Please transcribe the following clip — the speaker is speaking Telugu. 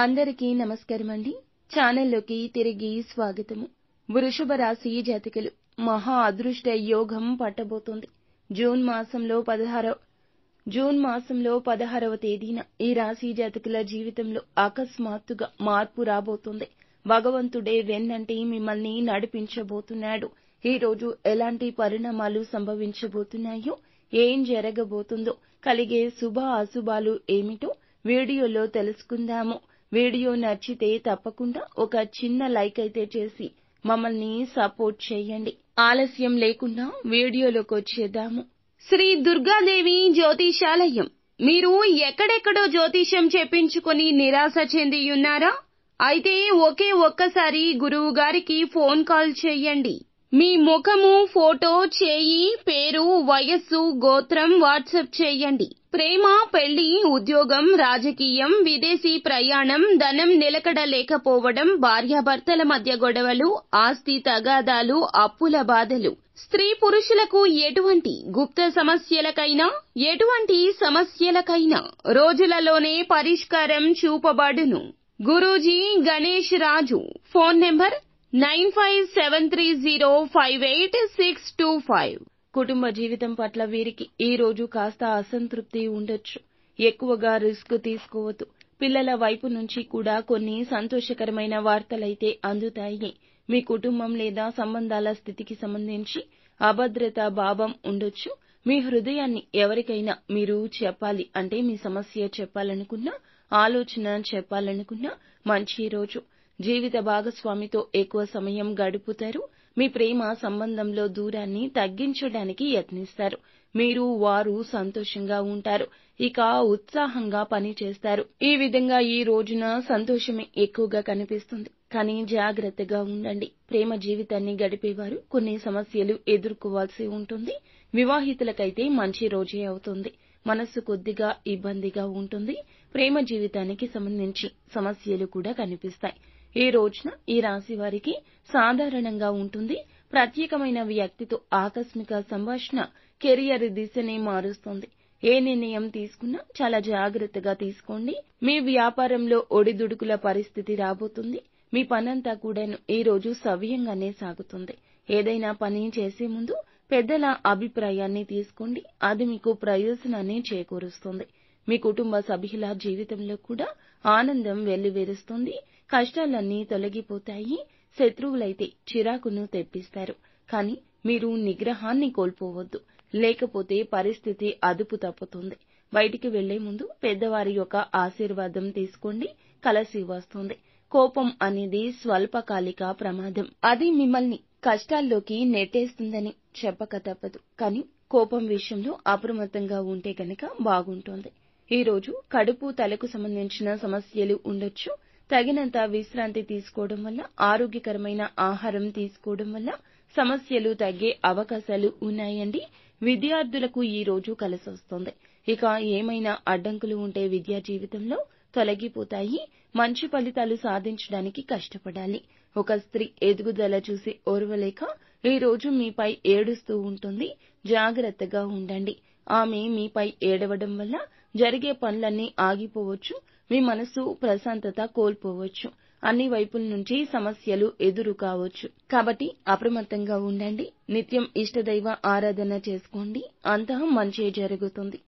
అందరికీ నమస్కారమండి. ఛానల్లోకి తిరిగి స్వాగతము. వృషభ రాశి జాతకులు మహా అదృష్ట యోగం పట్టబోతోంది. జూన్ మాసంలో 16వ తేదీన ఈ రాశి జాతకుల జీవితంలో అకస్మాత్తుగా మార్పు రాబోతోంది. భగవంతుడే వెన్నంటి మిమ్మల్ని నడిపించబోతున్నాడు. ఈ రోజు ఎలాంటి పరిణామాలు సంభవించబోతున్నాయో, ఏం జరగబోతుందో, కలిగే శుభ అశుభాలు ఏమిటో వీడియోలో తెలుసుకుందాము. వీడియో నచ్చితే తప్పకుండా ఒక చిన్న లైక్ అయితే చేసి మమ్మల్ని సపోర్ట్ చేయండి. ఆలస్యం లేకుండా వీడియోలోకి వచ్చేద్దాము. శ్రీ దుర్గాదేవి జ్యోతిషాలయం. మీరు ఎక్కడెక్కడో జ్యోతిషం చెప్పించుకొని నిరాశ చెందియున్నారా? అయితే ఒక్కసారి గురువు గారికి ఫోన్ కాల్ చేయండి. మీ ముఖము, ఫోటో, చేయి, పేరు, వయస్సు, గోత్రం వాట్సాప్ చేయండి. ప్రేమ, పెళ్లి, ఉద్యోగం, రాజకీయం, విదేశీ ప్రయాణం, ధనం నిలకడ లేకపోవడం, భార్యాభర్తల మధ్య గొడవలు, ఆస్తి తగాదాలు, అప్పుల బాధలు, స్త్రీ పురుషులకు ఎటువంటి గుప్త సమస్యలకైనా రోజులలోనే పరిష్కారం చూపబడును. గురూజీ గణేష్ రాజు. Phone number 9573058625. కుటుంబ జీవితం పట్ల వీరికి ఈ రోజు కాస్త అసంతృప్తి ఉండొచ్చు. ఎక్కువగా రిస్క్ తీసుకోవద్దు. పిల్లల వైపు నుంచి కూడా కొన్ని సంతోషకరమైన వార్తలైతే అందుతాయి. మీ కుటుంబం లేదా సంబంధాల స్థితికి సంబంధించి అభద్రతా భావం ఉండొచ్చు. మీ హృదయాన్ని ఎవరికైనా మీరు చెప్పాలి అంటే, మీ సమస్య చెప్పాలనుకున్నా, ఆలోచన చెప్పాలనుకున్నా మంచి రోజు. జీవిత భాగస్వామితో ఎక్కువ సమయం గడుపుతారు. మీ ప్రేమ సంబంధంలో దూరాన్ని తగ్గించడానికి యత్నిస్తారు. మీరు వారు సంతోషంగా ఉంటారు. ఇక ఉత్సాహంగా పని చేస్తారు. ఈ విధంగా ఈ రోజున సంతోషమే ఎక్కువగా కనిపిస్తుంది. కానీ జాగ్రత్తగా ఉండండి. ప్రేమ జీవితాన్ని గడిపేవారు కొన్ని సమస్యలు ఎదుర్కోవాల్సి ఉంటుంది. వివాహితులకైతే మంచి రోజే అవుతుంది. మనస్సు కొద్దిగా ఇబ్బందిగా ఉంటుంది. ప్రేమ జీవితానికి సంబంధించి సమస్యలు కూడా కనిపిస్తాయి. ఈ రోజున ఈ రాశి వారికి సాధారణంగా ఉంటుంది. ప్రత్యేకమైన వ్యక్తితో ఆకస్మిక సంభాషణ కెరియర్ దిశనే మారుస్తుంది. ఏ నిర్ణయం తీసుకున్నా చాలా జాగ్రత్తగా తీసుకోండి. మీ వ్యాపారంలో ఒడిదుడుకుల పరిస్థితి రాబోతుంది. మీ పనంతా కూడాను ఈ రోజు సవ్యంగానే సాగుతుంది. ఏదైనా పని చేసే ముందు పెద్దల అభిప్రాయాన్ని తీసుకోండి. అది మీకు ప్రయోజనాన్ని చేకూరుస్తుంది. మీ కుటుంబ సభ్యుల జీవితంలో కూడా ఆనందం వెల్లివిరుస్తుంది. కష్టాలన్నీ తొలగిపోతాయి. శత్రువులైతే చిరాకును తెప్పిస్తారు. కానీ మీరు నిగ్రహాన్ని కోల్పోవద్దు. లేకపోతే పరిస్థితి అదుపు తప్పుతుంది. బయటికి వెళ్లే ముందు పెద్దవారి యొక్క ఆశీర్వాదం తీసుకోండి. కలిసి వస్తుంది. కోపం అనేది స్వల్పకాలిక ప్రమాదం. అది మిమ్మల్ని కష్టాల్లోకి నెట్టేస్తుందని చెప్పక తప్పదు. కానీ కోపం విషయంలో అప్రమత్తంగా ఉంటే గనక బాగుంటుంది. ఈ రోజు కడుపు, తలకు సంబంధించిన సమస్యలు ఉండొచ్చు. తగినంత విశ్రాంతి తీసుకోవడం వల్ల, ఆరోగ్యకరమైన ఆహారం తీసుకోవడం వల్ల సమస్యలు తగ్గే అవకాశాలు ఉన్నాయండి. విద్యార్థులకు ఈ రోజు కలిసొస్తుంది. ఇక ఏమైనా అడ్డంకులు ఉంటే విద్యా జీవితంలో తొలగిపోతాయి. మంచి ఫలితాలు సాధించడానికి కష్టపడాలి. ఒక స్త్రీ ఎదుగుదల చూసి ఓర్వలేక ఈ రోజు మీపై ఏడుస్తూ ఉంటుంది. జాగ్రత్తగా ఉండండి. ఆమె మీపై ఏడవడం వల్ల జరిగే పనులన్నీ ఆగిపోవచ్చు. మీ మనసు ప్రశాంతత కోల్పోవచ్చు. అన్ని వైపుల నుంచి సమస్యలు ఎదురు కావచ్చు. కాబట్టి అప్రమత్తంగా ఉండండి. నిత్యం ఇష్టదైవ ఆరాధన చేసుకోండి. అంతా మంచే జరుగుతుంది.